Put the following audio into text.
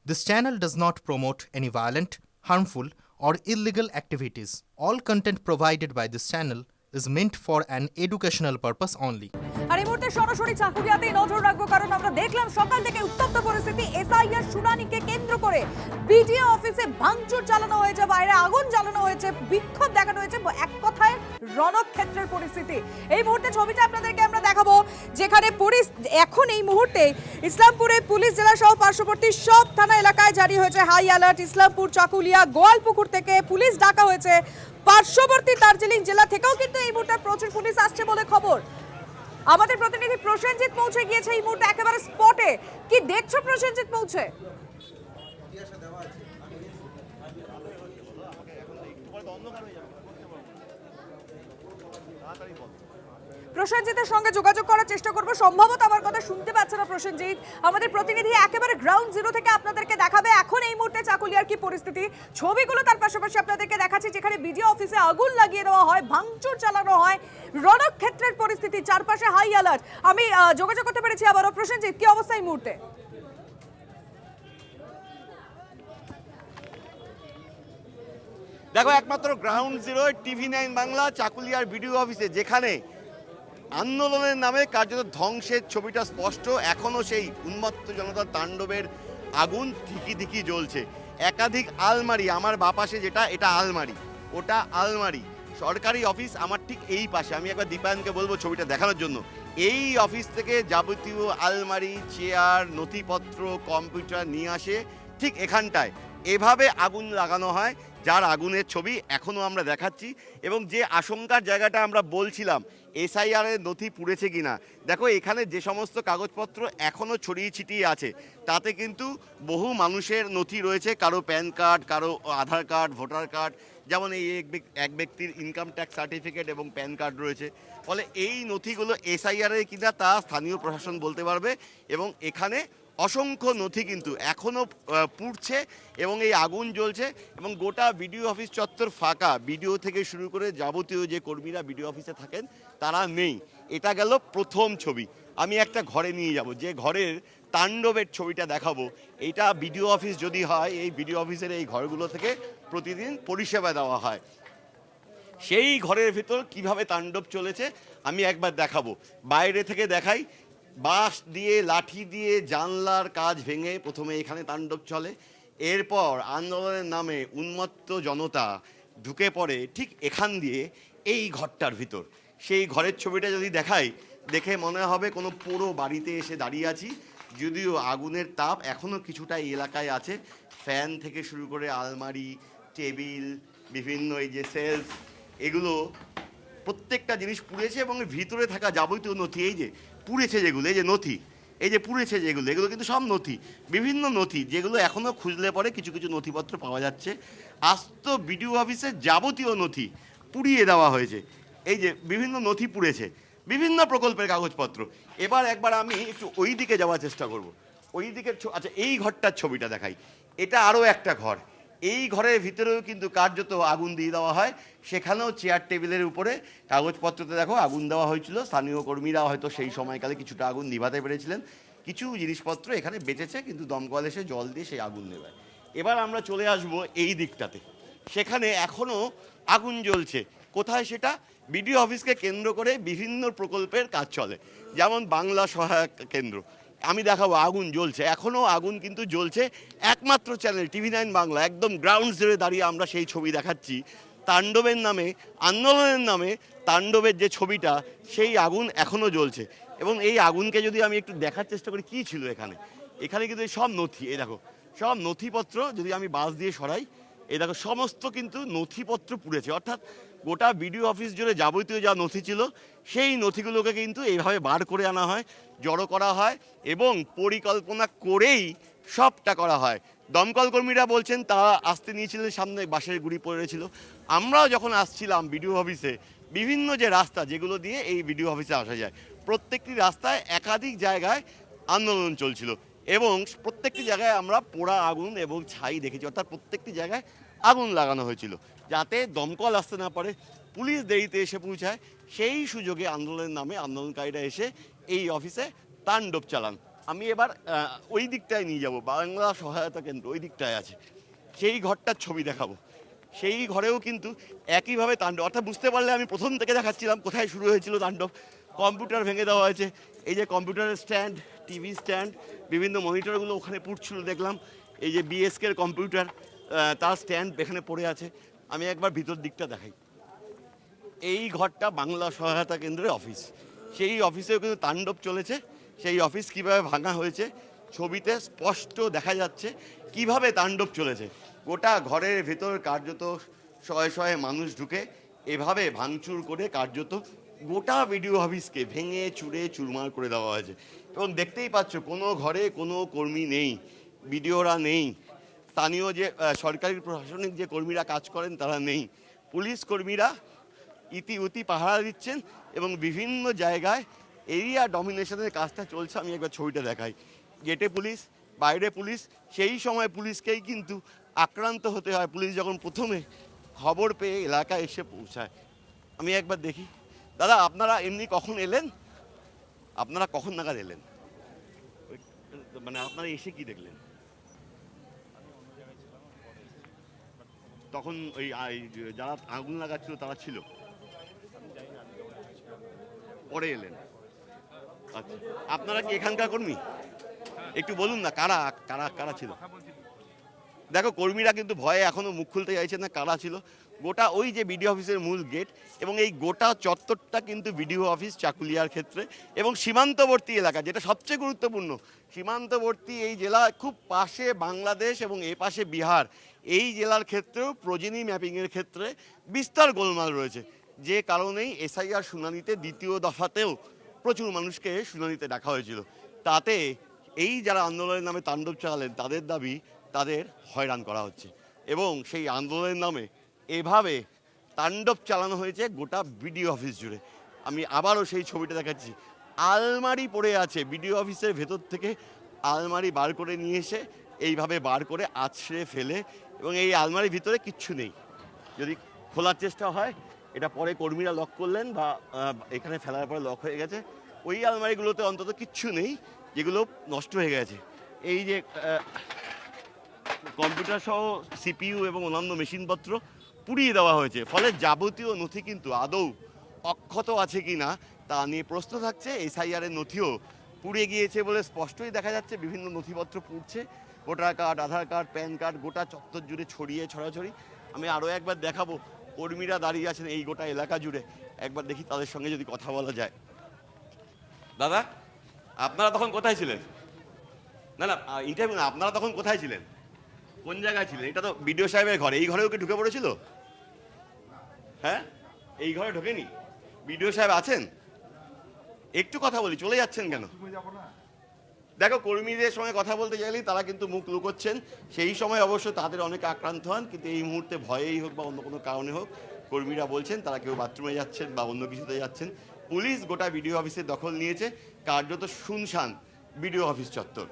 This channel does not promote any violent, harmful, or illegal activities. All content provided by this channel is meant for an educational purpose only. আর এই মুহূর্তে সরাসরি চাকুলিয়াতেই নজর রাখবো, কারণ আমরা দেখলাম সকাল থেকে উত্তপ্ত পরিস্থিতি। এসআইআর শুনানিকে কেন্দ্র করে বিডিও অফিসে ভাঙচুর চালানো হয়েছে, বাইরে আগুন জ্বালানো হয়েছে, বিক্ষোভ দেখানো হয়েছে, এক কথায় রণক্ষেত্রের পরিস্থিতি। এই মুহূর্তে ছবিটা আপনাদেরকে আমরা দেখাবো, যেখানে এখন এই মুহূর্তে ইসলামপুরে পুলিশ জেলা সহ পার্শ্ববর্তী সব থানা এলাকায় জারি হয়েছে হাই অ্যালার্ট। ইসলামপুর, চাকুলিয়া, গোয়ালপুকুর থেকে পুলিশ ডাকা হয়েছে। পার্শ্ববর্তী দার্জিলিং জেলা থেকেও কিন্তু এই মুহূর্তে প্রচুর পুলিশ আসছে বলে খবর। আমাদের প্রতিনিধি প্রসেনজিৎ পৌঁছে গিয়েছে এই মুহূর্তে একেবারে স্পটে। কি দেখছো প্রসেনজিৎ পৌঁছে? প্রসেনজিতের সঙ্গে যোগাযোগ করার চেষ্টা করব, সম্ভবত আমার কথা শুনতে পাচ্ছে না প্রসেনজিৎ। আমাদের প্রতিনিধি একেবারে গ্রাউন্ড জিরো থেকে আপনাদেরকে দেখাবে এখন এই মুহূর্তে চাকুলিয়ার কি পরিস্থিতি। ছবিগুলো তার পাশাপাশি আপনাদেরকে দেখাচ্ছি, যেখানে বিডিও অফিসে আগুন লাগিয়ে দেওয়া হয়, ভাঙচুর চালানো হয়, রণক্ষেত্রের পরিস্থিতি, চারপাশে হাই অ্যালার্ট। আমি যোগাযোগ করতে পেরেছি আবারও। প্রসেনজিৎ, কি অবস্থা এই মুহূর্তে? দেখো, একমাত্র গ্রাউন্ড জিরো TV9 বাংলা চাকুলিয়ার বিডিও অফিসে, যেখানে আন্দোলনের নামে কার্যত ধ্বংসের ছবিটা স্পষ্ট। এখনো সেই উন্মত্ত জনতার তাণ্ডবের আগুন ধিকি জ্বলছে। একাধিক আলমারি, আমার বাপাশে যেটা, এটা আলমারি, ওটা আলমারি। সরকারি অফিস আমার ঠিক এই পাশে। আমি একবার দীপায়নকে বলবো ছবিটা দেখানোর জন্য। এই অফিস থেকে যাবতীয় আলমারি, চেয়ার, নথিপত্র, কম্পিউটার নিয়ে আসে ঠিক এখানটায়। এভাবে আগুন লাগানো হয়, যার আগুনের ছবি এখনও আমরা দেখাচ্ছি। এবং যে আশঙ্কার জায়গাটা আমরা বলছিলাম, এসআইআরের নথি পুড়েছে কিনা, দেখো এখানে যে সমস্ত কাগজপত্র এখনও ছড়িয়ে ছিটিয়ে আছে, তাতে কিন্তু বহু মানুষের নথি রয়েছে। কারো প্যান কার্ড, কারো আধার কার্ড, ভোটার কার্ড, যেমন এই এক ব্যক্তির ইনকাম ট্যাক্স সার্টিফিকেট এবং প্যান কার্ড রয়েছে। ফলে এই নথিগুলো এসআইআরের কিনা তা স্থানীয় প্রশাসন বলতে পারবে। এবং এখানে অসংখ্য নথি কিন্তু এখনও পুড়ছে এবং এই আগুন জ্বলছে। এবং গোটা বিডিও অফিস চত্বর ফাঁকা। বিডিও থেকে শুরু করে যাবতীয় যে কর্মীরা বিডিও অফিসে থাকেন তারা নেই। এটা গেল প্রথম ছবি। আমি একটা ঘরে নিয়ে যাব, যে ঘরের তাণ্ডবের ছবিটা দেখাবো। এইটা বিডিও অফিস যদি হয়, এই বিডিও অফিসের এই ঘরগুলো থেকে প্রতিদিন পরিষেবা দেওয়া হয়। সেই ঘরের ভিতর কিভাবে তাণ্ডব চলেছে আমি একবার দেখাবো। বাইরে থেকে দেখাই, বাঁশ দিয়ে, লাঠি দিয়ে জানলার কাজ ভেঙে প্রথমে এখানে তাণ্ডব চলে। এরপর আন্দোলনের নামে উন্মত্ত জনতা ঢুকে পড়ে ঠিক এখান দিয়ে এই ঘরটার ভিতর। সেই ঘরের ছবিটা যদি দেখাই, দেখে মনে হবে কোনো পুরো বাড়িতে এসে দাঁড়িয়ে আছি। যদিও আগুনের তাপ এখনও কিছুটা এই এলাকায় আছে। ফ্যান থেকে শুরু করে আলমারি, টেবিল, বিভিন্ন এই যে সেলফ, এগুলো প্রত্যেকটা জিনিস পুড়েছে। এবং ভিতরে থাকা যাবতীয় নথি, এই যে পুড়েছে যেগুলো, এই যে নথি, এই যে পুড়েছে যেগুলো, এগুলো কিন্তু সব নথি, বিভিন্ন নথি, যেগুলো এখনও খুঁজলে পরে কিছু কিছু নথিপত্র পাওয়া যাচ্ছে। আস্ত বিডিও অফিসের যাবতীয় নথি পুড়িয়ে দেওয়া হয়েছে। এই যে বিভিন্ন নথি পুড়েছে, বিভিন্ন প্রকল্পের কাগজপত্র। একবার আমি একটু ওই দিকে যাওয়ার চেষ্টা করব। ওই দিকের আচ্ছা, এই ঘরটার ছবিটা দেখাই। এটা আরও একটা ঘর। এই ঘরের ভিতরেও কিন্তু কার্যত আগুন দিয়ে দেওয়া হয়। সেখানেও চেয়ার টেবিলের উপরে কাগজপত্রতে দেখো আগুন দেওয়া হয়েছিল। স্থানীয় কর্মীরা হয়তো সেই সময়কালে কিছুটা আগুন নিভাতে পেরেছিলেন। কিছু জিনিসপত্র এখানে বেঁচেছে, কিন্তু দমকল এসে জল দিয়ে সেই আগুন নেভায়। এবার আমরা চলে আসব এই দিকটাতে। সেখানে এখনও আগুন জ্বলছে। কোথায় সেটা? বিডিও অফিসকে কেন্দ্র করে বিভিন্ন প্রকল্পের কাজ চলে, যেমন বাংলা সহায়ক কেন্দ্র। আমি দেখাবো আগুন জ্বলছে, এখনও আগুন কিন্তু জ্বলছে। একমাত্র চ্যানেল TV9 বাংলা, একদম গ্রাউন্ড জিরোয় দাঁড়িয়ে আমরা সেই ছবি দেখাচ্ছি। তাণ্ডবের নামে, আন্দোলনের নামে তাণ্ডবের যে ছবিটা, সেই আগুন এখনও জ্বলছে। এবং এই আগুনকে যদি আমি একটু দেখার চেষ্টা করি, কী ছিল এখানে, এখানে কিন্তু সব নথি, এই দেখো সব নথিপত্র। যদি আমি বাস দিয়ে সরাই, এই দেখো সমস্ত কিন্তু নথিপত্র পুড়েছে। অর্থাৎ গোটা বিডিও অফিস জুড়ে যাবতীয় যা নথি ছিল, সেই নথিগুলোকে কিন্তু এইভাবে বার করে আনা হয়, জড়ো করা হয় এবং পরিকল্পনা করেই সবটা করা হয়। দমকল কর্মীরা বলছেন তারা আসতে নিয়েছিলেন, সামনে বাঁশের গুঁড়ি পড়েছিল। আমরাও যখন আসছিলাম বিডিও অফিসে, বিভিন্ন যে রাস্তা যেগুলো দিয়ে এই বিডিও অফিসে আসা যায়, প্রত্যেকটি রাস্তায় একাধিক জায়গায় আন্দোলন চলছিল। এবং প্রত্যেকটি জায়গায় আমরা পোড়া আগুন এবং ছাই দেখেছি। অর্থাৎ প্রত্যেকটি জায়গায় আগুন লাগানো হয়েছিল, যাতে দমকল আসতে না পারে, পুলিশ দেরিতে এসে পৌঁছায়। সেই সুযোগে আন্দোলনের নামে আন্দোলনকারীরা এসে এই অফিসে তাণ্ডব চালান। আমি এবার ওই দিকটায় নিয়ে যাব, বাংলা সহায়তা কেন্দ্র ওই দিকটায় আছে, সেই ঘরটার ছবি দেখাবো। সেই ঘরেও কিন্তু একইভাবে তাণ্ডব, অর্থাৎ বুঝতে পারলে আমি প্রথম থেকে দেখাচ্ছিলাম কোথায় শুরু হয়েছিল তাণ্ডব। কম্পিউটার ভেঙে দেওয়া হয়েছে, এই যে কম্পিউটারের স্ট্যান্ড, টিভি স্ট্যান্ড, বিভিন্ন মনিটরগুলো ওখানে পুড়ছিল দেখলাম। এই যে বিএসকের কম্পিউটার, তার স্ট্যান্ড এখানে পড়ে আছে। আমি একবার ভিতর দিকটা দেখাই। এই ঘরটা বাংলা সহায়তা কেন্দ্রের অফিস, সেই অফিসেও কিন্তু তাণ্ডব চলেছে। সেই অফিস কিভাবে ভাঙা হয়েছে ছবিতে স্পষ্ট দেখা যাচ্ছে, কিভাবে তাণ্ডব চলেছে। গোটা ঘরের ভেতর কার্যত শয়ে শয়ে মানুষ ঢুকে এভাবে ভাঙচুর করে কার্যত গোটা ভিডিও অফিসকে ভেঙে চুরে চুরমার করে দেওয়া হয়েছে। এবং দেখতেই পাচ্ছ কোনো ঘরে কোনো কর্মী নেই, বিডিওরা নেই, স্থানীয় যে সরকারি প্রশাসনিক যে কর্মীরা কাজ করেন তারা নেই। পুলিশ কর্মীরা ইতিউতি পাহারা দিচ্ছেন এবং বিভিন্ন জায়গায় এরিয়া ডমিনেশনের কাজটা চলছে। আমি একবার ছবিটা দেখাই। গেটে পুলিশ, বাইরে পুলিশ, সেই সময় পুলিশকেই কিন্তু আক্রান্ত হতে হয় পুলিশ যখন প্রথমে খবর পেয়ে এলাকায় এসে পৌঁছায়। আমি একবার দেখি। দাদা, আপনারা এমনি কখন এলেন? আপনারা কখন নাগাদ এলেন? মানে আপনারা এসে কি দেখলেন? তখন ওই যারা আগুন লাগাচ্ছিল তারা ছিল, পরে এলেন? আচ্ছা, আপনারা কি এখানকার কর্মী? একটু বলুন না কারা কারা কারা ছিল। দেখো, কর্মীরা কিন্তু ভয়ে এখনো মুখ খুলতে চাইছে না কারা ছিল। গোটা ওই যে বিডিও অফিসের মূল গেট এবং এই গোটা চত্বরটা কিন্তু বিডিও অফিস চাকুলিয়ার ক্ষেত্রে এবং সীমান্তবর্তী এলাকা, যেটা সবচেয়ে গুরুত্বপূর্ণ। সীমান্তবর্তী এই জেলা, খুব পাশে বাংলাদেশ এবং এ পাশে বিহার, এই জেলার ক্ষেত্রেও প্রোজেনি ম্যাপিংয়ের ক্ষেত্রে বিস্তর গোলমাল রয়েছে। যে কারণেই এসআইআর শুনানিতে দ্বিতীয় দফাতেও প্রচুর মানুষকে শুনানিতে ডাকা হয়েছিল। তাতে এই যারা আন্দোলনের নামে তাণ্ডব চালালেন তাদের দাবি তাদের হয়রান করা হচ্ছে এবং সেই আন্দোলনের নামে এভাবে তাণ্ডব চালানো হয়েছে গোটা বিডিও অফিস জুড়ে। আমি আবারও সেই ছবিটা দেখাচ্ছি। আলমারি পড়ে আছে বিডিও অফিসের ভেতর থেকে, আলমারি বার করে নিয়ে এসে এইভাবে বার করে আছড়ে ফেলে এবং এই আলমারির ভিতরে কিচ্ছু নেই। যদি খোলার চেষ্টা হয়, এটা পরে কর্মীরা লক করলেন বা এখানে ফেলার পরে লক হয়ে গেছে, ওই আলমারিগুলোতে অন্তত কিচ্ছু নেই, যেগুলো নষ্ট হয়ে গেছে। এই যে কম্পিউটার সহ সিপিইউ এবং অন্যান্য মেশিনপত্র পুড়িয়ে দেওয়া হয়েছে, ফলে যাবতীয় নথি কিন্তু আদৌ অক্ষত আছে কি না তা নিয়ে প্রশ্ন থাকছে। এসআইআরের নথিও পুড়ে গিয়েছে বলে স্পষ্টই দেখা যাচ্ছে। বিভিন্ন নথিপত্র পুড়ছে, ভোটার কার্ড, আধার কার্ড, প্যান কার্ড, গোটা চত্বর জুড়ে ছড়িয়ে ছড়াছড়ি। আমি আরও একবার দেখাবো, কর্মীরা দাঁড়িয়ে আছেন এই গোটা এলাকা জুড়ে। একবার দেখি তাদের সঙ্গে যদি কথা বলা যায়। দাদা, আপনারা তখন কোথায় ছিলেন? না না, ইন্টারভিউ না, আপনারা তখন কোথায় ছিলেন? কোন জায়গায় ছিলেন? এটা তো বিডিও সাহেবের ঘরে, এই ঘরেও কি ঢুকে পড়েছিল? হ্যাঁ, এই ঘরে ঢোকেনি? বিডিও সাহেব আছেন? একটু কথা বলি, চলে যাচ্ছেন কেন? দেখো, কর্মীদের সঙ্গে কথা বলতে চাইলেই তারা কিন্তু মুখ লুকোচ্ছেন। সেই সময় অবশ্য তাদের অনেকে আক্রান্ত হন, কিন্তু এই মুহূর্তে ভয়েই হোক বা অন্য কোনো কারণে হোক কর্মীরা বলছেন তারা কেউ বাথরুমে যাচ্ছেন বা অন্য কিছুতে যাচ্ছেন। পুলিশ গোটা বিডিও অফিসের দখল নিয়েছে, কার্যত শুনশান বিডিও অফিস চত্বর।